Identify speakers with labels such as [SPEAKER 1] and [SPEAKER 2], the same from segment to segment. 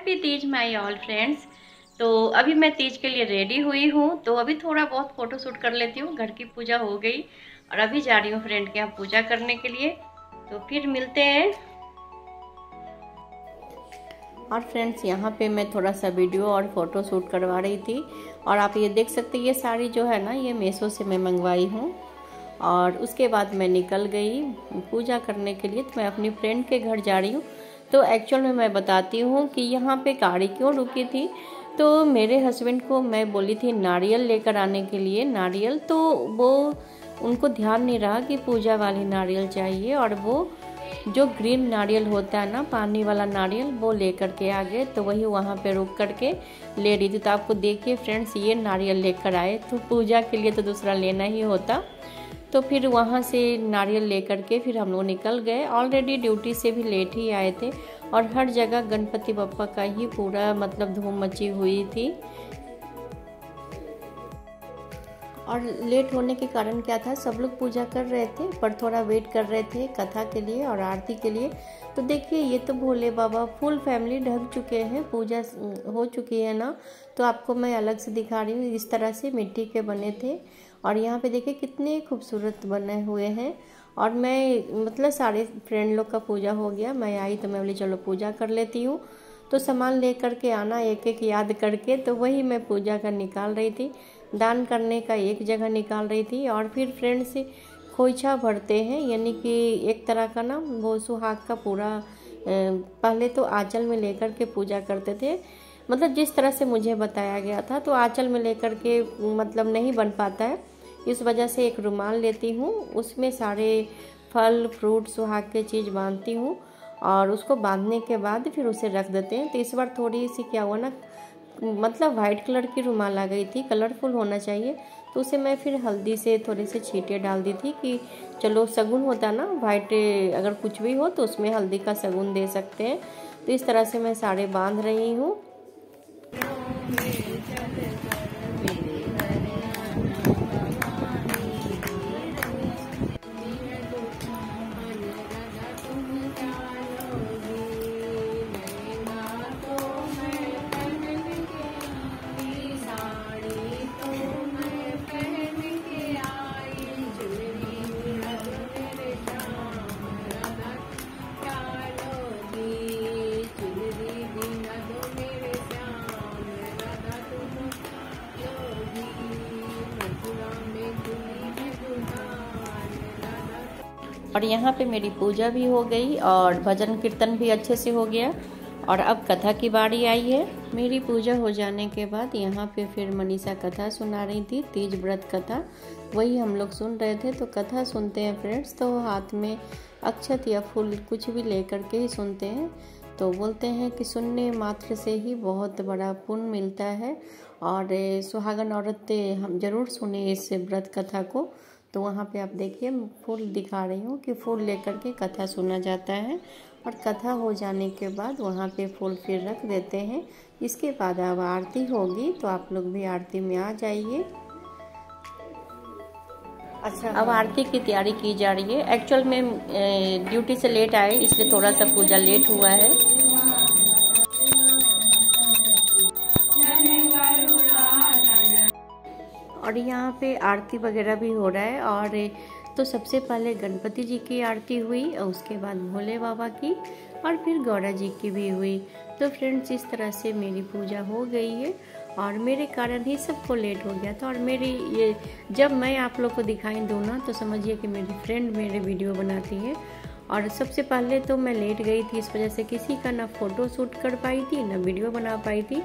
[SPEAKER 1] Happy Teej my all friends. तो अभी मैं तीज के लिए रेडी हुई हूँ, तो अभी थोड़ा बहुत फ़ोटो शूट कर लेती हूँ। घर की पूजा हो गई और अभी जा रही हूँ फ्रेंड के यहाँ पूजा करने के लिए। तो फिर मिलते हैं। और फ्रेंड्स, यहाँ पे मैं थोड़ा सा वीडियो और फ़ोटो शूट करवा रही थी। और आप ये देख सकते हैं, ये साड़ी जो है ना, ये मीशो से मैं मंगवाई हूँ। और उसके बाद मैं निकल गई पूजा करने के लिए। तो मैं अपनी फ्रेंड के घर जा रही हूँ। तो एक्चुअल में मैं बताती हूँ कि यहाँ पे गाड़ी क्यों रुकी थी। तो मेरे हस्बैंड को मैं बोली थी नारियल लेकर आने के लिए, नारियल। तो वो उनको ध्यान नहीं रहा कि पूजा वाली नारियल चाहिए, और वो जो ग्रीन नारियल होता है ना, पानी वाला नारियल, वो लेकर के आ गए। तो वही वहाँ पे रुक करके ले रही थी। तो आपको देखिए फ्रेंड्स, ये नारियल लेकर आए। तो पूजा के लिए तो दूसरा लेना ही होता। तो फिर वहाँ से नारियल लेकर के फिर हम लोग निकल गए। ऑलरेडी ड्यूटी से भी लेट ही आए थे, और हर जगह गणपति बप्पा का ही पूरा मतलब धूम मची हुई थी। और लेट होने के कारण क्या था, सब लोग पूजा कर रहे थे पर थोड़ा वेट कर रहे थे कथा के लिए और आरती के लिए। तो देखिए, ये तो भोले बाबा फुल फैमिली ढक चुके हैं, पूजा हो चुकी है ना। तो आपको मैं अलग से दिखा रही हूँ। इस तरह से मिट्टी के बने थे, और यहाँ पे देखिए कितने खूबसूरत बने हुए हैं। और मैं मतलब सारे फ्रेंड लोग का पूजा हो गया, मैं आई तो मैं बोली चलो पूजा कर लेती हूँ। तो सामान ले करके आना एक एक याद करके, तो वही मैं पूजा का निकाल रही थी। दान करने का एक जगह निकाल रही थी। और फिर फ्रेंड से खोइछा भरते हैं, यानी कि एक तरह का ना वो सुहाग का पूरा पहले तो आंचल में लेकर के पूजा करते थे। मतलब जिस तरह से मुझे बताया गया था, तो आंचल में लेकर के मतलब नहीं बन पाता है। इस वजह से एक रुमाल लेती हूँ, उसमें सारे फल फ्रूट सुहाग के चीज़ बांधती हूँ, और उसको बांधने के बाद फिर उसे रख देते हैं। तो इस बार थोड़ी सी क्या हुआ ना, मतलब वाइट कलर की रुमाल आ गई थी, कलरफुल होना चाहिए। तो उसे मैं फिर हल्दी से थोड़े से छींटे डाल दी थी कि चलो शगुन होता ना, वाइट अगर कुछ भी हो तो उसमें हल्दी का शगुन दे सकते हैं। तो इस तरह से मैं सारे बांध रही हूँ। और यहाँ पे मेरी पूजा भी हो गई और भजन कीर्तन भी अच्छे से हो गया। और अब कथा की बारी आई है। मेरी पूजा हो जाने के बाद यहाँ पे फिर मनीषा कथा सुना रही थी, तीज व्रत कथा, वही हम लोग सुन रहे थे। तो कथा सुनते हैं फ्रेंड्स, तो हाथ में अक्षत या फूल कुछ भी लेकर के ही सुनते हैं। तो बोलते हैं कि सुनने मात्र से ही बहुत बड़ा पुण्य मिलता है, और सुहागन औरत हम जरूर सुने इस व्रत कथा को। तो वहाँ पे आप देखिए फूल दिखा रही हूँ कि फूल लेकर के कथा सुना जाता है, और कथा हो जाने के बाद वहाँ पे फूल फिर रख देते हैं। इसके बाद अब आरती होगी, तो आप लोग भी आरती में आ जाइए। अच्छा, अब आरती की तैयारी की जा रही है। एक्चुअल में ड्यूटी से लेट आए, इसलिए थोड़ा सा पूजा लेट हुआ है। और यहाँ पे आरती वगैरह भी हो रहा है। और तो सबसे पहले गणपति जी की आरती हुई, और उसके बाद भोले बाबा की, और फिर गौरा जी की भी हुई। तो फ्रेंड्स, इस तरह से मेरी पूजा हो गई है, और मेरे कारण ही सबको लेट हो गया था। और मेरी ये जब मैं आप लोग को दिखाई दूँ ना, तो समझिए कि मेरी फ्रेंड मेरे वीडियो बनाती है। और सबसे पहले तो मैं लेट गई थी, इस वजह से किसी का ना फ़ोटो शूट कर पाई थी ना वीडियो बना पाई थी।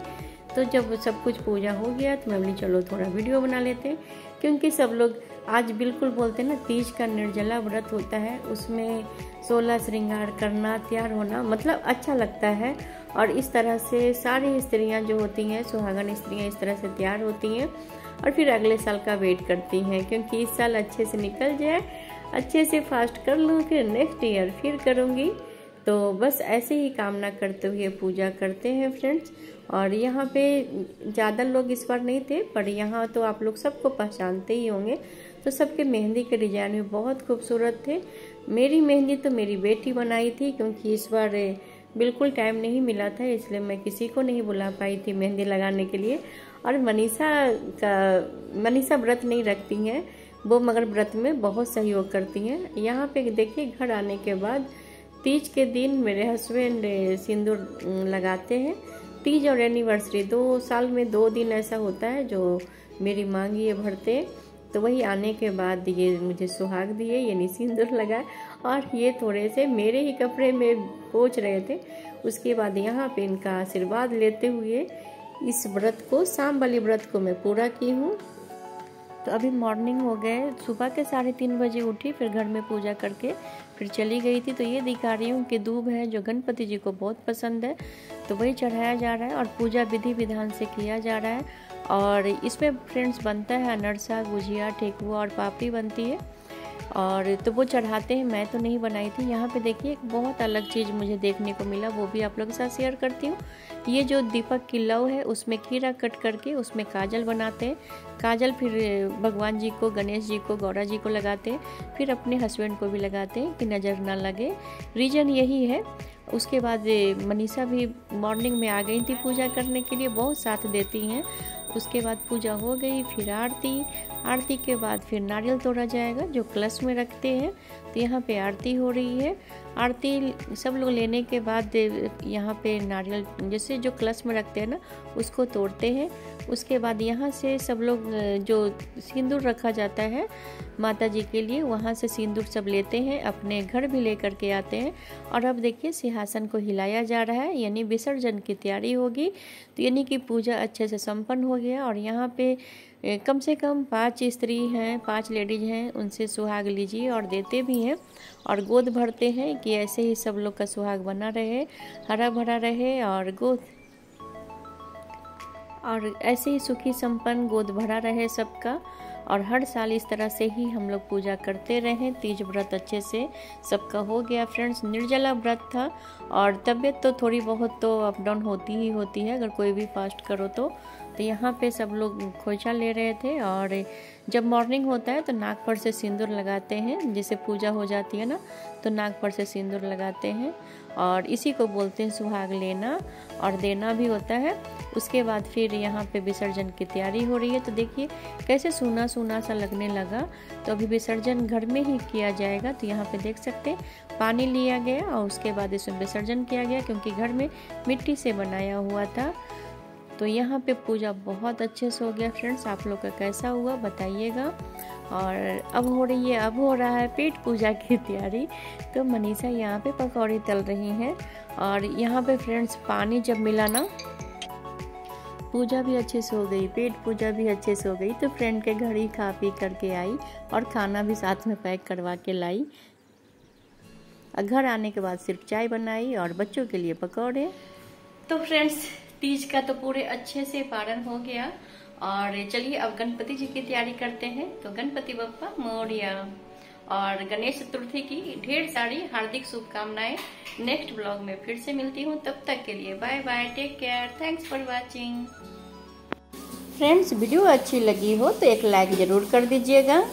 [SPEAKER 1] तो जब सब कुछ पूजा हो गया, तो मैं बोली चलो थोड़ा वीडियो बना लेते हैं, क्योंकि सब लोग आज बिल्कुल बोलते हैं ना, तीज का निर्जला व्रत होता है, उसमें 16 श्रृंगार करना, तैयार होना, मतलब अच्छा लगता है। और इस तरह से सारी स्त्रियां जो होती हैं, सुहागन स्त्रियां, इस तरह से तैयार होती हैं, और फिर अगले साल का वेट करती हैं, क्योंकि इस साल अच्छे से निकल जाए, अच्छे से फास्ट कर लूँ, फिर नेक्स्ट ईयर फिर करूँगी। तो बस ऐसे ही कामना करते हुए पूजा करते हैं फ्रेंड्स। और यहाँ पे ज़्यादा लोग इस बार नहीं थे, पर यहाँ तो आप लोग सबको पहचानते ही होंगे। तो सबके मेहंदी के डिज़ाइन भी बहुत खूबसूरत थे। मेरी मेहंदी तो मेरी बेटी बनाई थी, क्योंकि इस बार बिल्कुल टाइम नहीं मिला था, इसलिए मैं किसी को नहीं बुला पाई थी मेहंदी लगाने के लिए। और मनीषा व्रत नहीं रखती हैं वो, मगर व्रत में बहुत सहयोग करती हैं। यहाँ पे देखिए घर आने के बाद तीज के दिन मेरे हस्बैंड सिंदूर लगाते हैं। तीज और एनिवर्सरी 2 साल में 2 दिन ऐसा होता है जो मेरी मांग ये भरते। तो वही आने के बाद ये मुझे सुहाग दिए, यानी सिंदूर लगाए, और ये थोड़े से मेरे ही कपड़े में पोंछ रहे थे। उसके बाद यहाँ पे इनका आशीर्वाद लेते हुए इस व्रत को, शाम वाली व्रत को मैं पूरा की हूँ। तो अभी मॉर्निंग हो गए, सुबह के 3:30 बजे उठी, फिर घर में पूजा करके फिर चली गई थी। तो ये दिखा रही हूँ कि दूब है जो गणपति जी को बहुत पसंद है, तो वही चढ़ाया जा रहा है और पूजा विधि विधान से किया जा रहा है। और इसमें फ्रेंड्स बनता है अनरसा, गुजिया, ठेकुआ और पापड़ी बनती है, और तो वो चढ़ाते हैं। मैं तो नहीं बनाई थी। यहाँ पे देखिए एक बहुत अलग चीज़ मुझे देखने को मिला, वो भी आप लोगों के साथ शेयर करती हूँ। ये जो दीपक की लौ है उसमें खीरा कट करके उसमें काजल बनाते हैं। काजल फिर भगवान जी को, गणेश जी को, गौरा जी को लगाते हैं, फिर अपने हस्बैंड को भी लगाते हैं कि नज़र ना लगे। रीज़न यही है। उसके बाद मनीषा भी मॉर्निंग में आ गई थी पूजा करने के लिए, बहुत साथ देती हैं। उसके बाद पूजा हो गई, फिर आरती के बाद फिर नारियल तोड़ा जाएगा जो कलश में रखते हैं। तो यहाँ पे आरती हो रही है। आरती सब लोग लेने के बाद यहाँ पे नारियल जैसे जो कलश में रखते हैं ना उसको तोड़ते हैं। उसके बाद यहाँ से सब लोग जो सिंदूर रखा जाता है माता जी के लिए, वहाँ से सिंदूर सब लेते हैं, अपने घर भी लेकर के आते हैं। और अब देखिए सिंहासन को हिलाया जा रहा है, यानी विसर्जन की तैयारी होगी। तो यानी कि पूजा अच्छे से संपन्न हो गया। और यहाँ पे कम से कम 5 स्त्री हैं, 5 लेडीज हैं, उनसे सुहाग लीजिए और देते भी हैं और गोद भरते हैं कि ऐसे ही सब लोग का सुहाग बना रहे, हरा भरा रहे और ऐसे ही सुखी संपन्न गोद भरा रहे सबका। और हर साल इस तरह से ही हम लोग पूजा करते रहें। तीज व्रत अच्छे से सबका हो गया फ्रेंड्स। निर्जला व्रत था और तबीयत तो थोड़ी बहुत तो अप डाउन होती ही होती है अगर कोई भी फास्ट करो तो यहाँ पे सब लोग खोइचा ले रहे थे। और जब मॉर्निंग होता है तो नाक पर से सिंदूर लगाते हैं, जैसे पूजा हो जाती है ना तो नाक पर से सिंदूर लगाते हैं, और इसी को बोलते हैं सुहाग लेना और देना भी होता है। उसके बाद फिर यहाँ पे विसर्जन की तैयारी हो रही है। तो देखिए कैसे सूना सूना सा लगने लगा। तो अभी विसर्जन घर में ही किया जाएगा। तो यहाँ पे देख सकते हैं पानी लिया गया और उसके बाद इसमें विसर्जन किया गया, क्योंकि घर में मिट्टी से बनाया हुआ था। तो यहाँ पे पूजा बहुत अच्छे से हो गया फ्रेंड्स। आप लोग का कैसा हुआ बताइएगा। और अब हो रहा है पेट पूजा की तैयारी। तो मनीषा यहाँ पे पकौड़ी तल रही हैं। और यहाँ पे फ्रेंड्स पानी जब मिला ना, पूजा भी अच्छे से हो गई, पेट पूजा भी अच्छे से हो गई। तो फ्रेंड के घर ही खा पी करके आई और खाना भी साथ में पैक करवा के लाई। घर आने के बाद सिर्फ चाय बनाई और बच्चों के लिए पकौड़े। तो फ्रेंड्स तीज का तो पूरे अच्छे से पारण हो गया। और चलिए अब गणपति जी की तैयारी करते हैं। तो गणपति बप्पा मोरिया और गणेश चतुर्थी की ढेर सारी हार्दिक शुभकामनाएं। नेक्स्ट ब्लॉग में फिर से मिलती हूँ, तब तक के लिए bye bye, take care, thanks for watching. Friends video अच्छी लगी हो तो एक लाइक जरूर कर दीजिएगा।